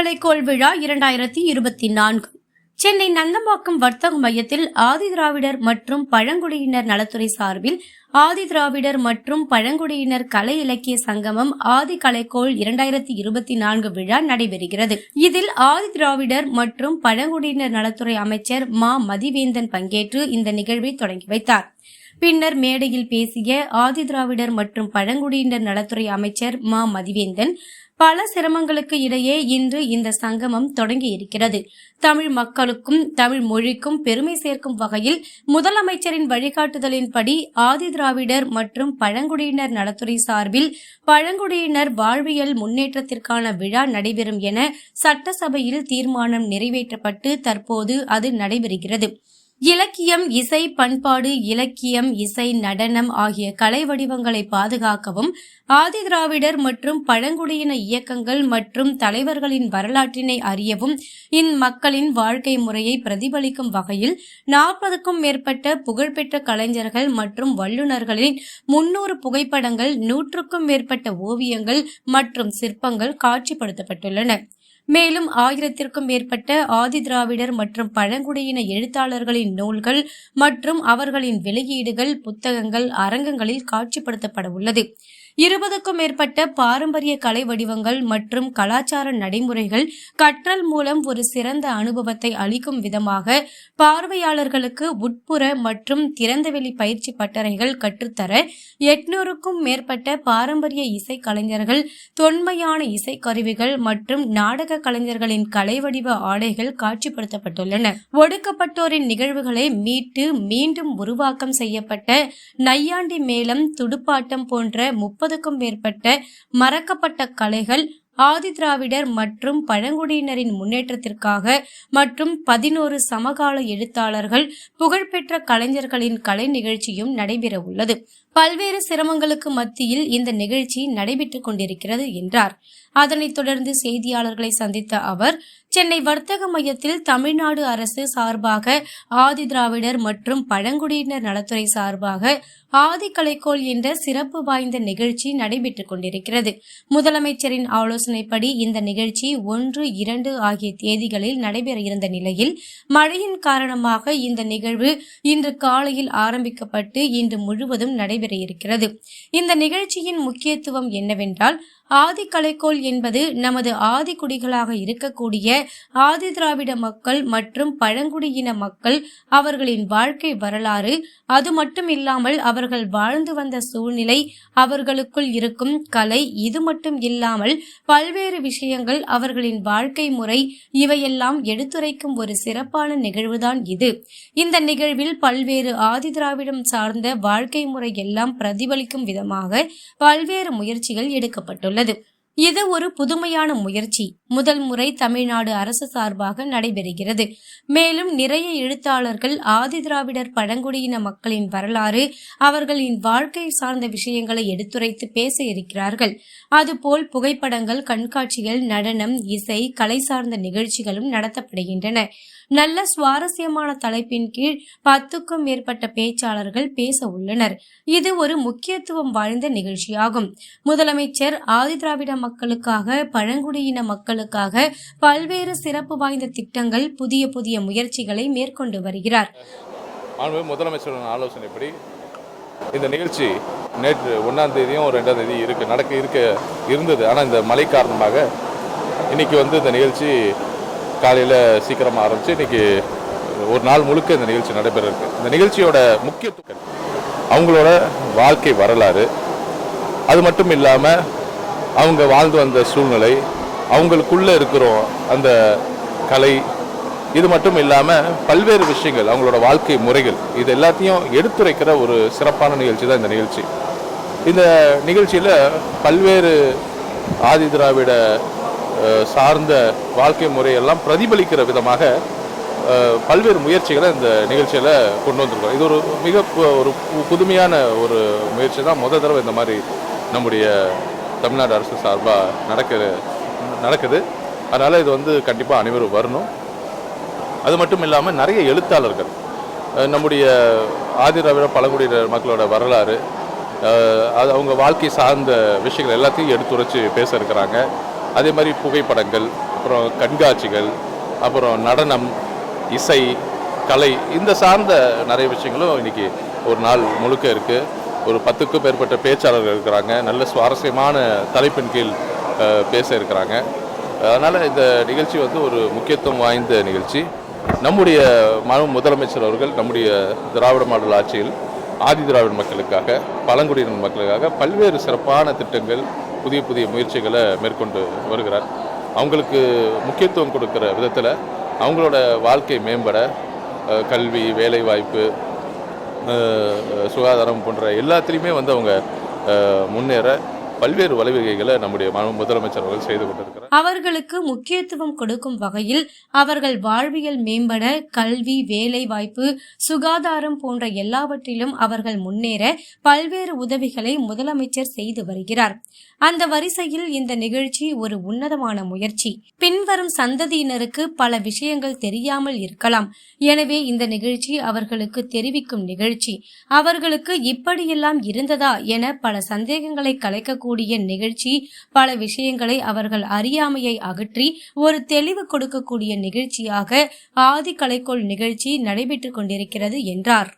கலைக்கோள் விழா 2024 சென்னை நந்தம்பாக்கம் வர்த்தக மையத்தில் ஆதிதிராவிடர் மற்றும் பழங்குடியினர் நலத்துறை சார்பில் ஆதிதிராவிடர் மற்றும் பழங்குடியினர் கலை இலக்கிய சங்கமம் ஆதி கலைக்கோள் 2024 விழா நடைபெறுகிறது. இதில் ஆதிதிராவிடர் மற்றும் பழங்குடியினர் நலத்துறை அமைச்சர் மா. மதிவேந்தன் பங்கேற்று இந்த நிகழ்வை தொடங்கி வைத்தார். பின்னர் மேடையில் பேசிய ஆதிதிராவிடர் மற்றும் பழங்குடியினர் நலத்துறை அமைச்சர் மா. மதிவேந்தன், பல சிரமங்களுக்கு இடையே இன்று இந்த சங்கமம் தொடங்கி இருக்கிறது. தமிழ் மக்களுக்கும் தமிழ் மொழிக்கும் பெருமை சேர்க்கும் வகையில் முதலமைச்சரின் வழிகாட்டுதலின்படி ஆதிதிராவிடர் மற்றும் பழங்குடியினர் நலத்துறை சார்பில் பழங்குடியினர் வாழ்வியல் முன்னேற்றத்திற்கான விழா நடைபெறும் என சட்டசபையில் தீர்மானம் நிறைவேற்றப்பட்டு தற்போது அது நடைபெறுகிறது. இலக்கியம், இசை, பண்பாடு, இலக்கியம், இசை, நடனம் ஆகிய கலை வடிவங்களை பாதுகாக்கவும் ஆதிதிராவிடர் மற்றும் பழங்குடியின இயக்கங்கள் மற்றும் தலைவர்களின் வரலாற்றினை அறியவும் இம்மக்களின் வாழ்க்கை முறையை பிரதிபலிக்கும் வகையில் 40க்கும் மேற்பட்ட புகழ்பெற்ற கலைஞர்கள் மற்றும் வல்லுநர்களின் 300 புகைப்படங்கள், 100க்கும் மேற்பட்ட ஓவியங்கள் மற்றும் சிற்பங்கள் காட்சிப்படுத்தப்பட்டுள்ளன. மேலும் 1000த்திற்கும் மேற்பட்ட ஆதிதிராவிடர் மற்றும் பழங்குடியின எழுத்தாளர்களின் நூல்கள் மற்றும் அவர்களின் வெளியீடுகள், புத்தகங்கள் அரங்கங்களில் காட்சிப்படுத்தப்பட உள்ளது. 20க்கும் மேற்பட்ட பாரம்பரிய கலை வடிவங்கள் மற்றும் கலாச்சார நடைமுறைகள் கற்றல் மூலம் ஒரு சிறந்த அனுபவத்தை அளிக்கும் விதமாக பார்வையாளர்களுக்கு உட்புற மற்றும் திறந்தவெளி பயிற்சி பட்டறைகள் கற்றுத்தர 800க்கும் மேற்பட்ட பாரம்பரிய இசை கலைஞர்கள், தொன்மையான இசைக்கருவிகள் மற்றும் நாடக கலைஞர்களின் கலை வடிவ ஆடைகள் காட்சிப்படுத்தப்பட்டுள்ளன. ஒடுக்கப்பட்டோரின் நிகழ்வுகளை மீட்டு மீண்டும் உருவாக்கம் செய்யப்பட்ட நையாண்டி மேளம், துடுப்பாட்டம் போன்ற 30க்கும் மேற்பட்ட மறக்கப்பட்ட கலைகள் ஆதிதிராவிடர் மற்றும் பழங்குடியினரின் முன்னேற்றத்திற்காக மற்றும் 11 சமகால எழுத்தாளர்கள், புகழ்பெற்ற கலைஞர்களின் கலை நிகழ்ச்சியும் நடைபெற உள்ளது. பல்வேறு சிரமங்களுக்கு மத்தியில் இந்த நிகழ்ச்சி நடைபெற்றுக் கொண்டிருக்கிறது என்றார். அதனைத் தொடர்ந்து செய்தியாளர்களை சந்தித்த அவர், சென்னை வர்த்தக மையத்தில் தமிழ்நாடு அரசு சார்பாக ஆதிதிராவிடர் மற்றும் பழங்குடியினர் நலத்துறை சார்பாக ஆதி கலைக்கோள் என்ற சிறப்பு வாய்ந்த நிகழ்ச்சி நடைபெற்றுக் கொண்டிருக்கிறது. முதலமைச்சரின் ஆலோசனைப்படி இந்த நிகழ்ச்சி 1, 2 ஆகிய தேதிகளில் நடைபெற இருந்த நிலையில் மழையின் காரணமாக இந்த நிகழ்வு இன்று காலையில் ஆரம்பிக்கப்பட்டு இன்று முழுவதும் நடைபெற இருக்கிறது. இந்த நிகழ்ச்சியின் முக்கியத்துவம் என்னவென்றால், ஆதி கலைக்கோள் என்பது நமது ஆதி குடிகளாக இருக்கக்கூடிய ஆதிதிராவிட மக்கள் மற்றும் பழங்குடியின மக்கள், அவர்களின் வாழ்க்கை வரலாறு, அது மட்டும் இல்லாமல் அவர்கள் வாழ்ந்து வந்த சூழ்நிலை, அவர்களுக்குள் இருக்கும் கலை, இது மட்டும் இல்லாமல் பல்வேறு விஷயங்கள், அவர்களின் வாழ்க்கை முறை, இவையெல்லாம் எடுத்துரைக்கும் ஒரு சிறப்பான நிகழ்வுதான் இது. இந்த நிகழ்வில் பல்வேறு ஆதிதிராவிடம் சார்ந்த வாழ்க்கை முறை எல்லாம் பிரதிபலிக்கும் விதமாக பல்வேறு முயற்சிகள் எடுக்கப்பட்டுள்ளது. இது ஒரு புதுமையான முயற்சி. முதல் முறை தமிழ்நாடு அரசு சார்பாக நடைபெறுகிறது. மேலும் நிறைய எழுத்தாளர்கள் ஆதிதிராவிடர் பழங்குடியின மக்களின் வரலாறு, அவர்களின் வாழ்க்கை சார்ந்த விஷயங்களை எடுத்துரைத்து பேச இருக்கிறார்கள். அதுபோல் புகைப்படங்கள், கண்காட்சிகள், நடனம், இசை, கலை சார்ந்த நிகழ்ச்சிகளும் நடத்தப்படுகின்றன. நல்ல சுவாரஸ்யமான தலைப்பின் கீழ் 10க்கும் மேற்பட்ட பேச்சாளர்கள் பேச உள்ளனர். இது ஒரு முக்கியத்துவம் வாய்ந்த நிகழ்ச்சியாகும். முதலமைச்சர் ஆதிதிராவிட மக்களுக்காக, பழங்குடியின மக்களுக்காக பல்வேறு சிறப்பு வாய்ந்த திட்டங்கள், புதிய புதிய முயற்சிகளை மேற்கொண்டு வருகிறார். முதலமைச்சரின் ஆலோசனைப்படி இந்த நிகழ்ச்சி நேற்று 1ஆம் தேதியும் 2ஆம் தேதி இருந்தது. ஆனால் இந்த மழை காரணமாக இன்னைக்கு இந்த நிகழ்ச்சி காலையில் சீக்கிரமாக ஆரம்பித்து இன்றைக்கி ஒரு நாள் முழுக்க இந்த நிகழ்ச்சி நடைபெற இருக்கு. இந்த நிகழ்ச்சியோட முக்கியத்துவம் அவங்களோட வாழ்க்கை வரலாறு, அது மட்டும் இல்லாமல் அவங்க வாழ்ந்து வந்த சூழ்நிலை, அவங்களுக்குள்ளே இருக்கிறோம் அந்த கலை, இது மட்டும் இல்லாமல் பல்வேறு விஷயங்கள், அவங்களோட வாழ்க்கை முறைகள், இது எல்லாத்தையும் எடுத்துரைக்கிற ஒரு சிறப்பான நிகழ்ச்சி தான் இந்த நிகழ்ச்சி. இந்த நிகழ்ச்சியில் பல்வேறு ஆதிதிராவிட சார்ந்த வாழ்க்கை முறையெல்லாம் பிரதிபலிக்கிற விதமாக பல்வேறு முயற்சிகளை இந்த நிகழ்ச்சியில் கொண்டு வந்திருக்கோம். இது ஒரு புதுமையான ஒரு முயற்சி தான். முதல் தடவை இந்த மாதிரி நம்முடைய தமிழ்நாடு அரசு சார்பாக நடக்குது. அதனால் இது கண்டிப்பாக அனைவரும் வரணும். அது மட்டும் இல்லாமல் நிறைய எழுத்தாளர்கள் நம்முடைய ஆதிதிராவிட பழங்குடியினர் மக்களோட வரலாறு, அது அவங்க வாழ்க்கை சார்ந்த விஷயங்கள் எல்லாத்தையும் எடுத்துரைச்சு பேச இருக்கிறாங்க. அதே மாதிரி புகைப்படங்கள், அப்புறம் கண்காட்சிகள், அப்புறம் நடனம், இசை, கலை இந்த சார்ந்த நிறைய விஷயங்களும் இன்றைக்கி ஒரு நாள் முழுக்க இருக்குது. ஒரு 10க்கும் மேற்பட்ட பேச்சாளர்கள் இருக்கிறாங்க. நல்ல சுவாரஸ்யமான தலைப்பின் கீழ் பேச இருக்கிறாங்க. அதனால் இந்த நிகழ்ச்சி வந்து ஒரு முக்கியத்துவம் வாய்ந்த நிகழ்ச்சி. நம்முடைய முதலமைச்சர் அவர்கள் நம்முடைய திராவிட மாடல் ஆட்சியில் ஆதி திராவிட மக்களுக்காக, பழங்குடியினர் மக்களுக்காக பல்வேறு சிறப்பான திட்டங்கள், புதிய புதிய முயற்சிகளை மேற்கொண்டு வருகிறார். அவங்களுக்கு முக்கியத்துவம் கொடுக்குற விதத்தில் அவங்களோட வாழ்க்கை மேம்பட கல்வி, வேலைவாய்ப்பு, சுகாதாரம் போன்ற எல்லாத்துலேயுமே வந்து அவங்க முன்னேற பல்வேறு வழிவகைகளை நம்முடைய முதலமைச்சர் அவர்கள் செய்து கொண்டிருக்கிறார். அவர்களுக்கு முக்கியத்துவம் கொடுக்கும் வகையில் அவர்கள் வாழ்வியல் மேம்பட கல்வி, வேலை வாய்ப்பு, சுகாதாரம் போன்ற எல்லாவற்றிலும் அவர்கள் முன்னேற பல்வேறு உதவிகளை முதலமைச்சர் செய்து வருகிறார். அந்த வரிசையில் இந்த நிகழ்ச்சி ஒரு உன்னதமான முயற்சி. பின்வரும் சந்ததியினருக்கு பல விஷயங்கள் தெரியாமல் இருக்கலாம். எனவே இந்த நிகழ்ச்சி அவர்களுக்கு தெரிவிக்கும் நிகழ்ச்சி. அவர்களுக்கு இப்படியெல்லாம் இருந்ததா என பல சந்தேகங்களை கலைக்கக்கூடிய நிகழ்ச்சி. பல விஷயங்களை அவர்கள் அறியாமையை அகற்றி ஒரு தெளிவு கொடுக்கக்கூடிய நிகழ்ச்சியாக ஆதி கலைக்கோள் நிகழ்ச்சி நடைபெற்றுக் கொண்டிருக்கிறது என்றார்.